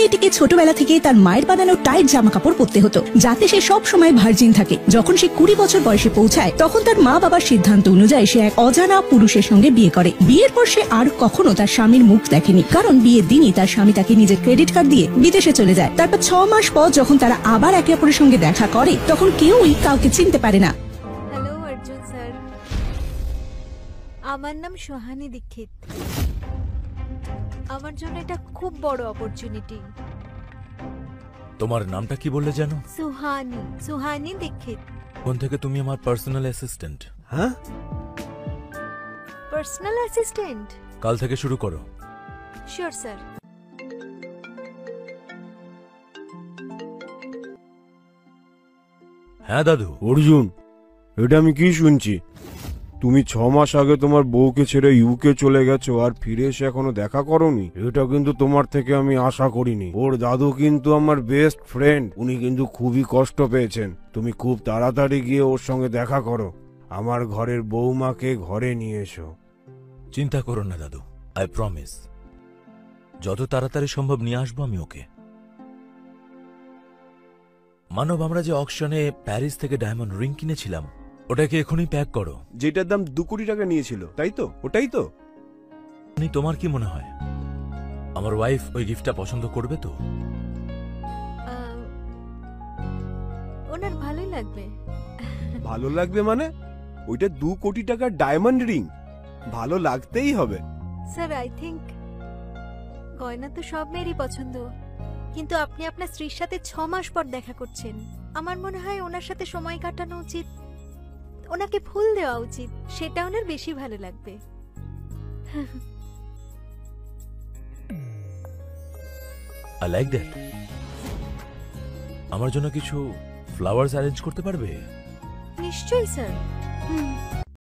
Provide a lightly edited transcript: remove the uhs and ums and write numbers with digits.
মেয়েটিকে ছোটবেলা থেকে তার মায়ের বানানো টাইট জামা কাপড় পরতে হতো, যাতে সে সব সময় ভার্জিন থাকে। যখন সে 20 বছর বয়সে পৌঁছায়, তখন তার মা বাবার সিদ্ধান্ত অনুযায়ী সে এক অজানা পুরুষের সঙ্গে বিয়ে করে। বিয়ের পর সে আর কখনো তার স্বামীর মুখ দেখেনি, কারণ বিয়ের দিনই তার স্বামী তাকে নিজের ক্রেডিট কার্ড দিয়ে বিদেশে চলে যায়। তারপর 6 মাস পর যখন তারা আবার একে অপরের সঙ্গে দেখা করে, তখন কেউই কাউকে চিনতে পারে না। হ্যালো অর্জুন স্যার, আমার নাম সোহানী দীক্ষিত। আমার জন্য এটা খুব বড় অপরচুনিটি। তোমার নামটা কি বললে জানো? সুহানী দীক্ষিত। কোন থেকে তুমি? আমার পার্সোনাল অ্যাসিস্ট্যান্ট। হ্যাঁ, পার্সোনাল অ্যাসিস্ট্যান্ট? কাল থেকে শুরু করো। Sure sir. হ্যাঁ দাদু। অর্জুন, এটা আমি কি শুনছি? তুমি 6 মাস আগে তোমার বউকে ছেড়ে ইউকে চলে গেছো, আর ফিরে এসে এখনো দেখা করোনি। এটা কিন্তু তোমার থেকে আমি আশা করিনি। ওর দাদু কিন্তু আমার বেস্ট ফ্রেন্ড, উনি কিন্তু খুবই কষ্ট পেয়েছেন। তুমি খুব তাড়াতাড়ি গিয়ে ওর সঙ্গে দেখা করো। আমার ঘরের বৌমাকে ঘরে নিয়ে এসো। চিন্তা করো না দাদু, আই প্রমিস। যত তাড়াতাড়ি সম্ভব নিয়ে আসবো আমি ওকে। মানব, আমরা যে অকশনে প্যারিস থেকে ডায়মন্ড রিং কিনেছিলাম, ওটাকে এখনই প্যাক করো। যেটার দাম 2 কোটি টাকা নিয়েছিল, তাই তো? ওটাই তো? তোমার কি মনে হয় আমার ওয়াইফ ওই গিফটটা পছন্দ করবে তো? ওনার ভালোই লাগবে। ভালো লাগবে মানে? ওইটা 2 কোটি টাকার ডায়মন্ড রিং, ভালো লাগতেই হবে। স্যার, আই থিংক গয়না তো সব মেয়েরই পছন্দ, কিন্তু আপনি আপনার স্ত্রীর সাথে 6 মাস পর দেখা করছেন। আমার মনে হয় ওনার সাথে সময় কাটানো উচিত, ওনাকে ফুল দেওয়া উচিত, সেটা ওনার বেশি ভালো লাগবে। I like that. আমার জন্য কিছু ফ্লাওয়ার্স অ্যারেঞ্জ করতে পারবে? নিশ্চয়ই স্যার।